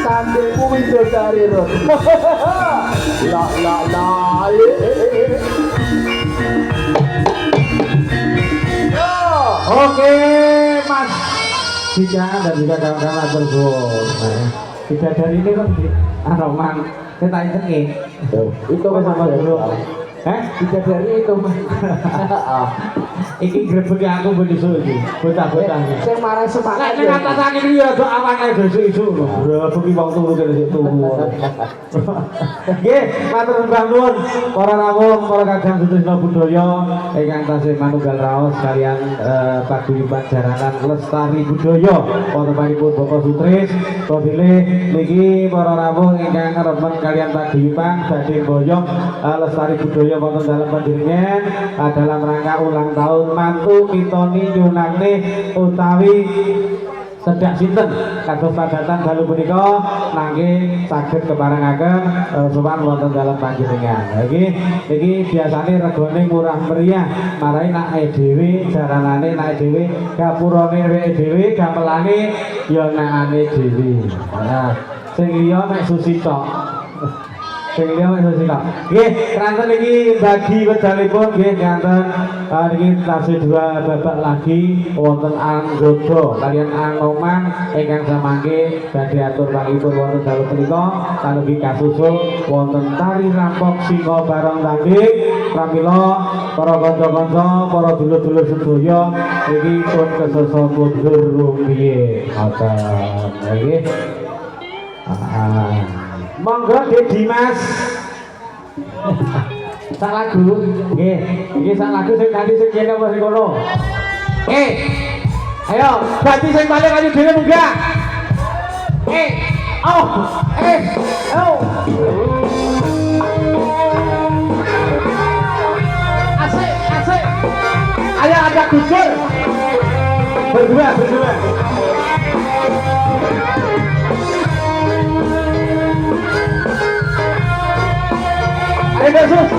Sandilmu widodari Rod. La. Oke, Mas. Bicara dan juga kawan-kawan tersebut. Bidadari ini kan Anoman. Saya tanya ke itu sama dulu. Bidadari itu Mas. Iki grebek aku benisu iki. Bocah-bocah. Sing marah semangat. Nek ngatasane iki ya dok awane isu-isu. Grebek iki wong turu dari situ. Nggih, matur nuwun para rawuh, para kakang Sutrisno Budaya ingkang tasih manunggal raos kalian paguyuban jaranan lestari budaya wontenipun Bapak Sutris. Bilih niki para rawuh ingkang remen kalian paguyuban badhe boyong lestari budaya wonten dalem panjenengan dalam rangka ulang tahun mantu mitoni nyunane utawi sedak sinten kados padatan dalu punika nangge saged keparengaken sowan wonten dalem panjenengan. Iki biasane regane murah meriah marai nake dhewe jaranane nake dhewe gapurane weke dhewe gamelane ya nakane dhewe. Nah sing liya mek susi tok. Sing liya mek susi tok. Nggih ranten iki bagi wedalipun nggih nganten niki tasih dua babak lagi wonten anggoda kalian Anoman ingkang samangke badhe atur pangipun wonten dalu punika kalebih kasusul wonten tari rampok singa bareng tanding pramila para kanca-kanca para dulur-dulur sedaya iki pun kesasa mundur rumiyin ngoten nggih. Monggo Dimas sak lagu nggih iki sak lagu sing ganti sing kene apa sing kono ayo ganti sing paling ayu dhewe munggah asik ayo ada Gusur berdua ayo Yesus.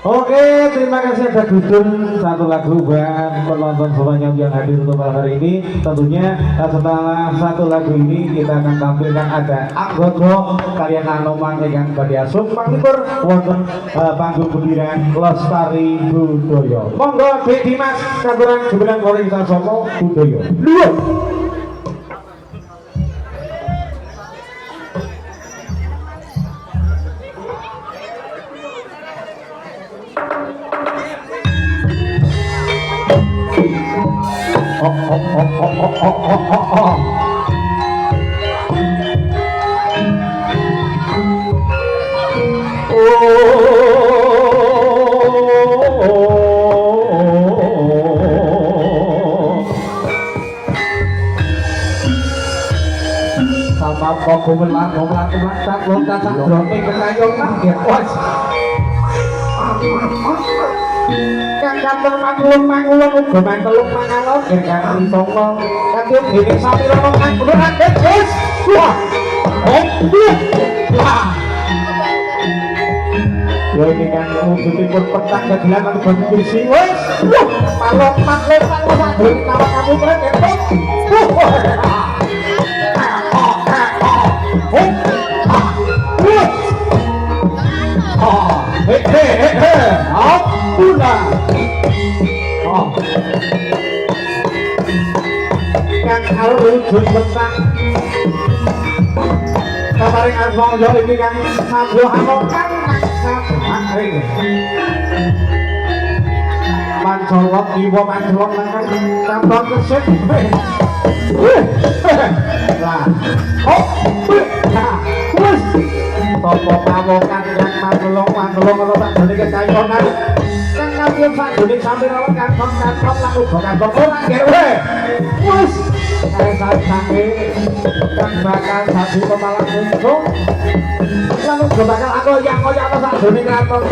Oke, terima kasih ada Gudun, satu lagu buat penonton semuanya yang hadir untuk malam hari ini. Tentunya setelah satu lagu ini kita akan tampilkan ada Anggodo kalian Anomang yang badhe asup panglipur wonten panggung bundiran Lestari Budaya. Monggo Dek Dimas kaburan Gebenang Koring Sasomo Budaya. Luwih. Sama kok gumelan tak loncat sak droning kayong nggih wes. Kang kampung mangulung uga mantelung mangalon kang sangka kanthi dene samira kang kulo akeh wis. Wah. Wah. Ya iki kan wujudipun petak dagelan lan kondisi wis. Palok maklek pangono kawak kamu keren. Ampuna. Kang wujud petak. Kabaring asmangga iki kang sambuh kang Mancolok iwo mancolok nang kampung kesut. Lah, topo pawokan yang mangelong kalau tak jadi kekayonan kan ngambil sak jadi sambil lawan kantong lalu go kantong orang gewe wis saat sange kan bakal satu kepala muncul lalu go bakal aku yang koyak sak jadi kantong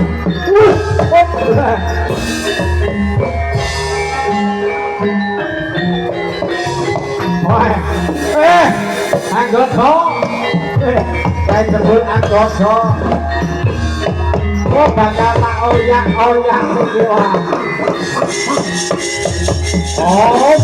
anggota saya sebut anggota oh bakal tak oyak iki wah oh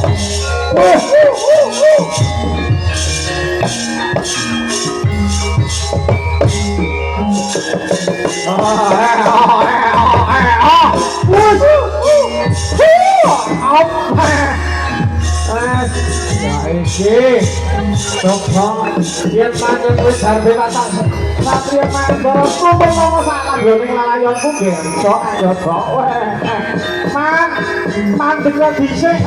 Sokong, yang manjat wis harbe watak Satria Mandoro kumpul ngomong salah Yoning lalayon kumpul Sok ayo sok Man dengan disik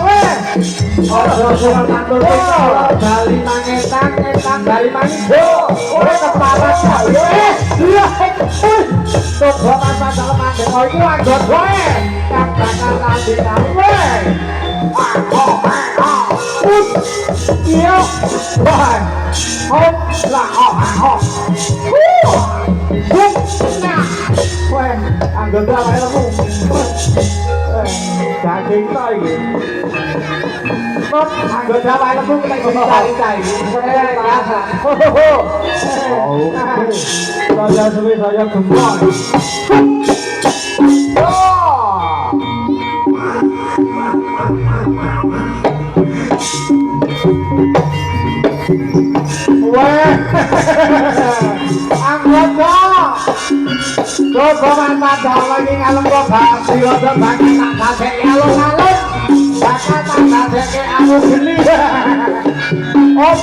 Ojo surat mantur Bali mangetan Bali mangido kepala saya Coba mantan dalam mandek Oh itu lanjut Kan bakal lanjut Iya, wah, hop, lah, hop, nah, wah, anggota lain aku, daging lagi, hop, anggota lain aku kita cari, biasa, saya sulit saya gemuk, anggota coba mantan lagi ngalem kok bakti ojo bakal tak kasih alun-alun bakal tak kasih aku geli oh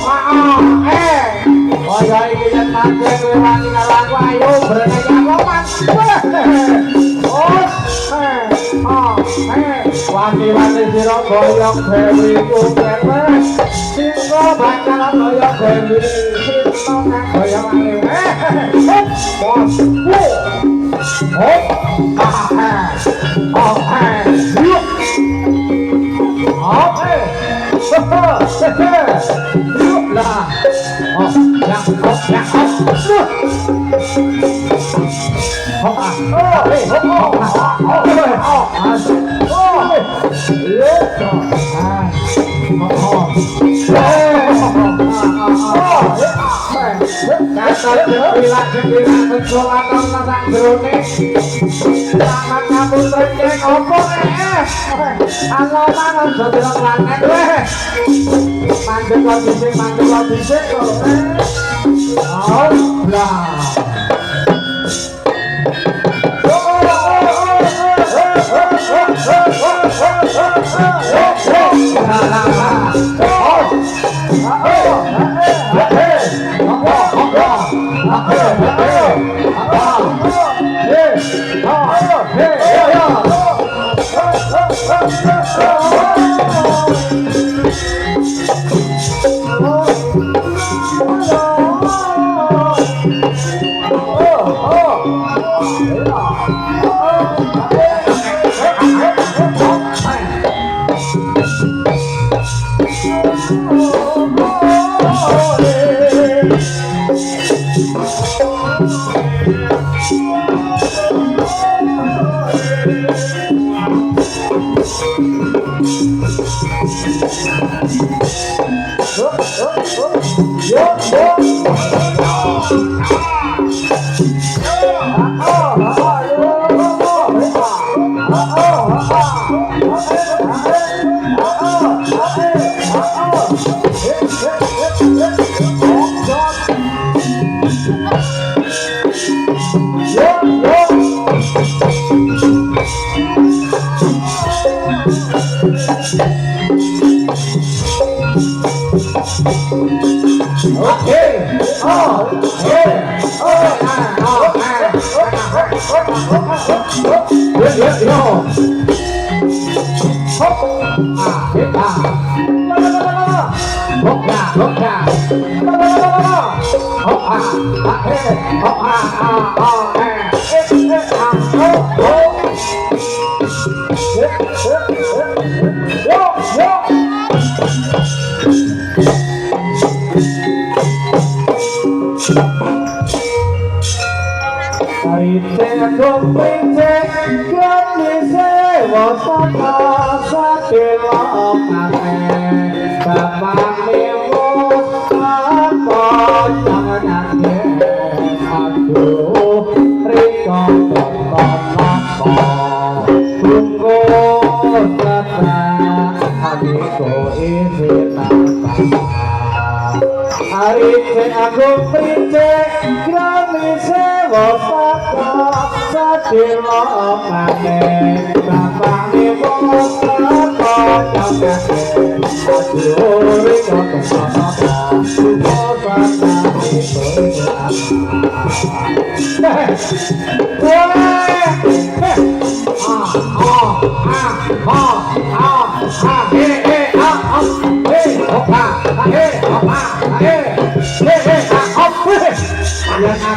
oh ya ini yang mantan lewati ngalaku ayo berenanya roman wati-wati siro goyok bewi kukewe siro bakalan goyok bewi siro nang goyok alewe bos lah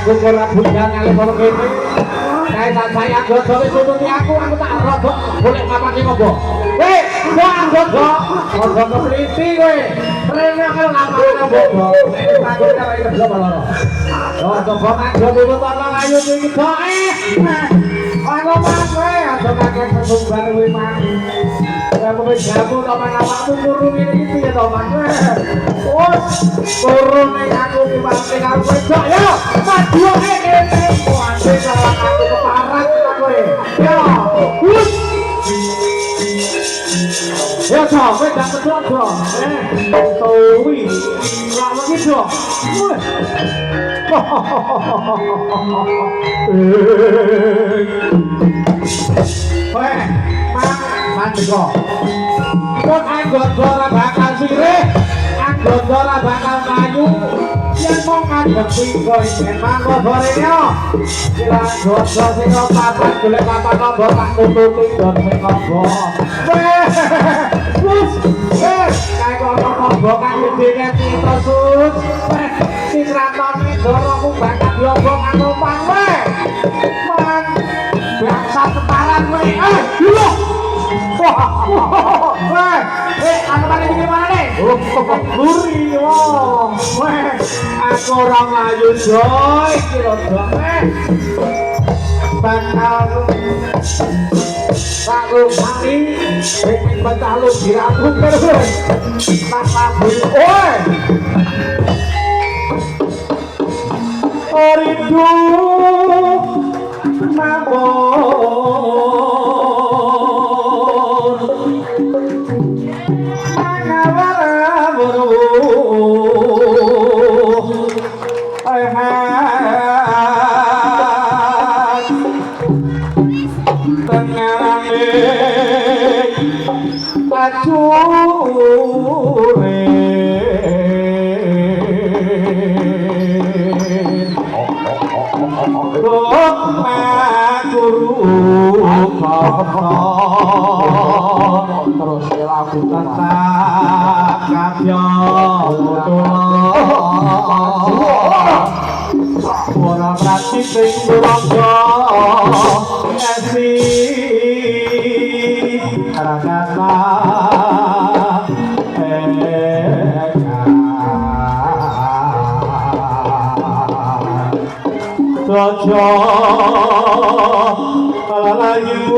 Aku ora budal ngalih karo kene. Kae saya godo wis nututi aku tak rodok golek papake ngopo. Weh, kok godo? Godo kepriti kowe. Rene karo lapane ngopo. Aku tak iki kerja loro. Yo coba manggo dulu tolong ayo iki doe. Ono mas kowe aja kakek sesumbar kowe mang. Aku wis jamu awakmu kurung ngene iki piye to mas. Wes turun ning aku ki pasti karo wedok yo. Maju ngene kuwi karo aku keparat kowe. Yo. Ya coba dak pedho. Towi. Lama gitu. Weh, mandeko. Kok anggodo ora bakal sirih, anggodo ora bakal kayu. Yen mong ngandhep pinggo yen mangko gorenya. Kira godo sing papat golek papat nomor tak nututi don sing nombo. Wes, kae kok nombo kan gedene kita sus. Sing ratone dorongmu bakal diobong karo pangwe. Man, bangsa ketaran kowe. Lho. Weh, anu paling iki mana nih? Buri, weh, aku orang ayu joy, kilo dong, bakal aku kali, pengen bakal lu dirambut terus, masa buri, weh, rindu, terus lakukan sakatnya orang praktik tinggalnya esi rakata Sojo Alayu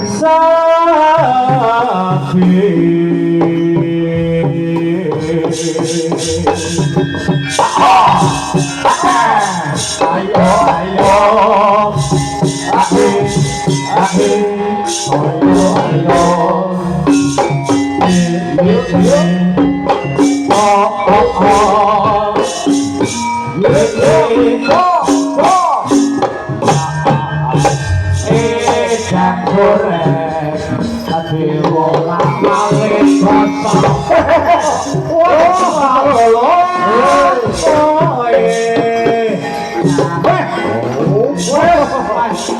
Sapi Ayo ayo Ayo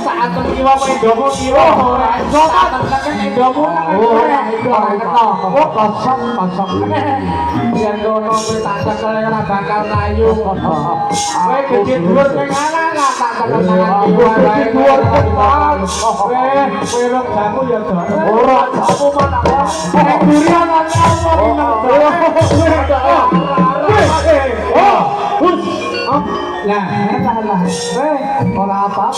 saat endomu kiwa ora iso tekan endomu ora ketok kok kosong yen ngono kowe tak tekel ora bakal layu kowe gede dhuwur ning ana tak tekel tangan kiwa wae dhuwur kowe rong jamu ya ora jamu mana nek durian ana lah, ora apa-apa,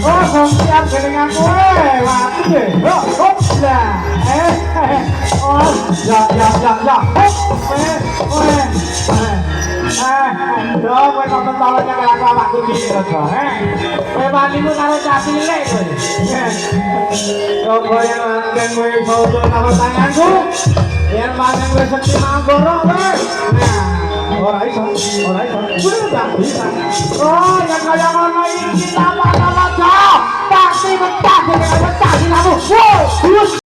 oh, siap dengan kowe, mati deh, lah, kowe kok pentolonnya kayak awakku iki Raja, kowe manimu karo cah cilik kowe. Coba yang anggen kowe iso utul karo tanganku. Yen maneng wis sekti manggoro kowe. Nah, ora iso. Kuwi udah bisa. Oh, yang kaya ngono iki kita